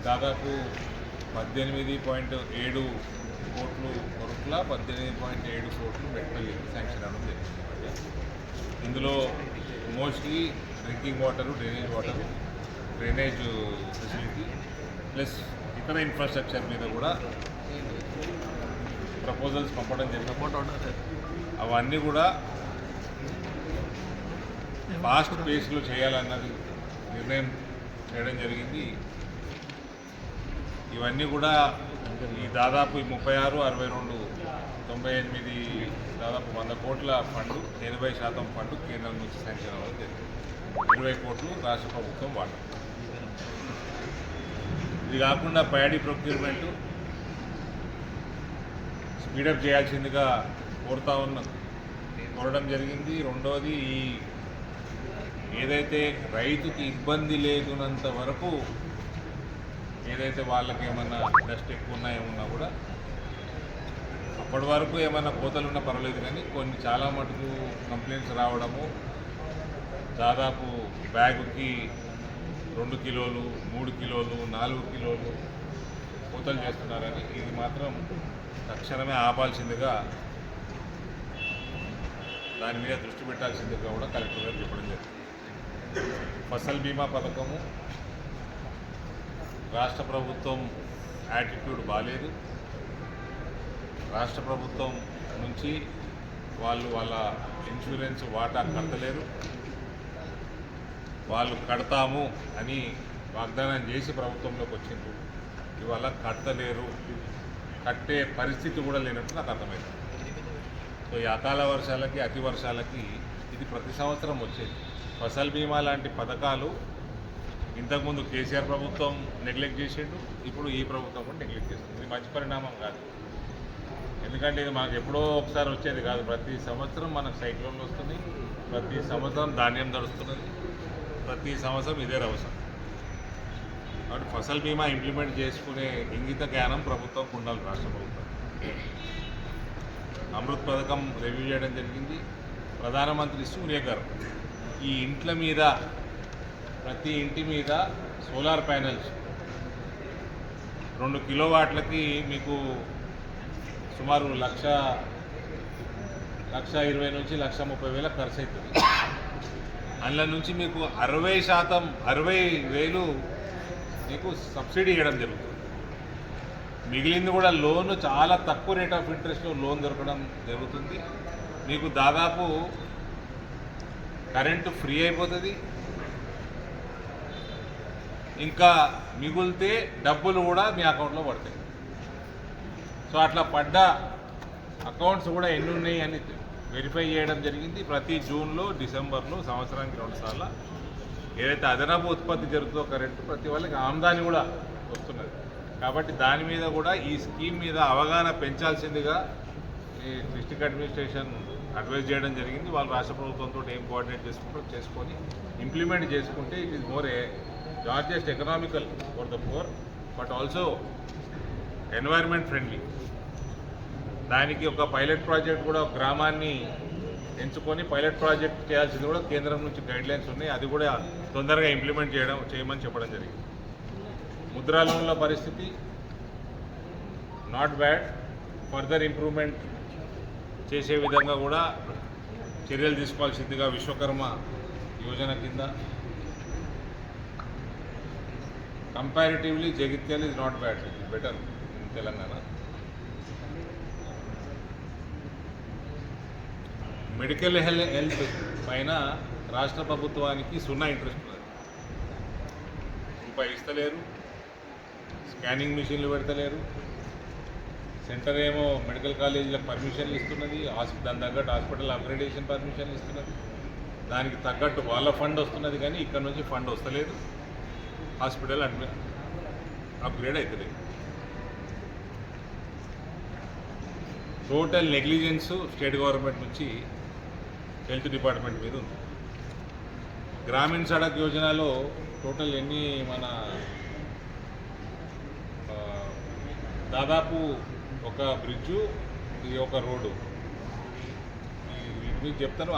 దాదాపు 18.7 కోట్లు కొరట్ల 18.7 కోట్లు మెట్రల్ శాంక్షన్ అవ్వడం జరిగింది. ఇందులో mostly drinking water, drainage facility plus ఇతర ఇన్ఫ్రాస్ట్రక్చర్ మీద కూడా ప్రపోజల్స్ పంపడం జరిగింది. అవన్నీ కూడా ఫాస్ట్ పేస్లో చేయాలన్నది నిర్ణయం చేయడం జరిగింది. ఇవన్నీ కూడా ఈ దాదాపు 36, 62, 98 దాదాపు 100 కోట్ల ఫండ్, 80% ఫండ్ కేంద్రం నుంచి శాంక్షన్ అవ్వడం జరిగింది. 20 కోట్లు రాష్ట్ర ప్రభుత్వం వాటర్. ఇది కాకుండా ప్యాడీ ప్రొక్యూర్మెంట్ స్పీడప్ చేయాల్సిందిగా కోరడం జరిగింది. రెండోది, ఏదైతే రైతుకి ఇబ్బంది లేకున్నంత వరకు ఏదైతే వాళ్ళకి ఏమన్నా డస్ట్ ఎక్కువ ఉన్నా ఏమన్నా కూడా అప్పటి వరకు ఏమైనా కోతలు ఉన్నా పర్వాలేదు, కానీ కొన్ని చాలా మటుకు కంప్లైంట్స్ రావడము, దాదాపు బ్యాగుకి 2 కిలోలు, 3 కిలోలు, 4 కిలోలు కోతలు చేస్తున్నారని, ఇది మాత్రం తక్షణమే ఆపాల్సిందిగా, దాని మీద దృష్టి పెట్టాల్సిందిగా కూడా కలెక్టర్ గారు చెప్పడం జరిగింది. ఫసల్ బీమా పథకము రాష్ట్ర ప్రభుత్వం యాటిట్యూడ్ బాగాలేదు. రాష్ట్ర ప్రభుత్వం నుంచి వాళ్ళ ఇన్సూరెన్స్ వాటా కట్టలేరు. వాళ్ళు కడతాము అని వాగ్దానం చేసి ప్రభుత్వంలోకి వచ్చిండ్రు, ఇవాళ కట్టలేరు, కట్టే పరిస్థితి కూడా లేనట్టు నాకు అర్థమైంది. సో ఈ అకాల వర్షాలకి, అతి వర్షాలకి ఇది ప్రతి సంవత్సరం వచ్చేది. ఫసల్ బీమా లాంటి పథకాలు ఇంతకుముందు కేసీఆర్ ప్రభుత్వం నెగ్లెక్ట్ చేసిండు, ఇప్పుడు ఈ ప్రభుత్వం కూడా నెగ్లెక్ట్ చేస్తుంది. ఇది మంచి పరిణామం కాదు. ఎందుకంటే ఇది మనకు ఎప్పుడో ఒకసారి వచ్చేది కాదు. ప్రతి సంవత్సరం మనకు సైక్లోన్లు వస్తుంది, ప్రతి సంవత్సరం ధాన్యం దొరుకుతున్నది, ప్రతి సంవత్సరం ఇదే అవసరం. కాబట్టి ఫసల్ బీమా ఇంప్లిమెంట్ చేసుకునే ఇంగిత జ్ఞానం ప్రభుత్వం ఉండాలి. రాష్ట్ర ప్రభుత్వం అమృత్ పథకం రివ్యూ చేయడం జరిగింది. ప్రధానమంత్రి సూర్య గారు ఈ ఇంట్ల మీద, ప్రతి ఇంటి మీద సోలార్ ప్యానెల్స్ 2 కిలోవాట్లకి మీకు సుమారు 1,20,000 నుంచి 1,30,000 ఖర్చు అవుతుంది. అందులో నుంచి మీకు 60,000 మీకు సబ్సిడీ ఇవ్వడం జరుగుతుంది. మిగిలింది కూడా లోన్ చాలా తక్కువ రేట్ ఆఫ్ ఇంట్రెస్ట్లో లోన్ దొరకడం జరుగుతుంది. మీకు దాదాపు కరెంటు ఫ్రీ అయిపోతుంది. ఇంకా మిగిలితే డబ్బులు కూడా మీ అకౌంట్లో పడతాయి. సో అట్లా పడ్డ అకౌంట్స్ కూడా ఎన్ని ఉన్నాయి అని వెరిఫై చేయడం జరిగింది. ప్రతి జూన్లో, డిసెంబర్లో సంవత్సరానికి 2 సార్లు ఏదైతే అదనపు ఉత్పత్తి జరుగుతుందో కరెంటు, ప్రతి వాళ్ళకి ఆమ్దాని కూడా వస్తున్నది. కాబట్టి దాని మీద కూడా ఈ స్కీమ్ మీద అవగాహన పెంచాల్సిందిగా ఈ డిస్ట్రిక్ట్ అడ్మినిస్ట్రేషన్ అడ్వైజ్ చేయడం జరిగింది. వాళ్ళు రాష్ట్ర ప్రభుత్వంతో ఏం కోఆర్డినేట్ చేసుకొని ఇంప్లిమెంట్ చేసుకుంటే it is more not just economical for the poor but also environment friendly. దానికి ఒక పైలట్ ప్రాజెక్ట్ కూడా, గ్రామాన్ని ఎంచుకొని పైలట్ ప్రాజెక్ట్ చేయాల్సింది కూడా కేంద్రం నుంచి గైడ్లైన్స్ ఉన్నాయి. అది కూడా తొందరగా ఇంప్లిమెంట్ చేయమని చెప్పడం జరిగింది. ముద్రా లోన్ల పరిస్థితి నాట్ బ్యాడ్, ఫర్దర్ ఇంప్రూవ్మెంట్ చేసే విధంగా కూడా చర్యలు తీసుకోవాల్సిందిగా విశ్వకర్మ యోజన కింద comparatively Jagtial is not bad, it is better in Telangana. Medical health పైన రాష్ట్ర ప్రభుత్వానికి 0 ఇంట్రెస్ట్ ఉన్నది. రూపాయి ఇస్తలేరు, స్కానింగ్ మిషన్లు పెడతలేరు. సెంటర్ ఏమో మెడికల్ కాలేజీలకు పర్మిషన్లు ఇస్తున్నది, దాని తగ్గట్టు హాస్పిటల్ అప్గ్రేడేషన్ పర్మిషన్లు ఇస్తున్నది, దానికి తగ్గట్టు వాళ్ళ ఫండ్ వస్తున్నది, కానీ ఇక్కడ నుంచి ఫండ్ వస్తలేదు, హాస్పిటల్ అప్గ్రేడ్ అవుతలేదు. టోటల్ నెగ్లిజెన్స్ స్టేట్ గవర్నమెంట్ నుంచి హెల్త్ డిపార్ట్మెంట్ మీద ఉంది. గ్రామీణ సడక్ యోజనలో టోటల్ ఎన్ని మన దాదాపు ఒక బ్రిడ్జు, ఇది ఒక రోడ్డు, మీకు చెప్తాను.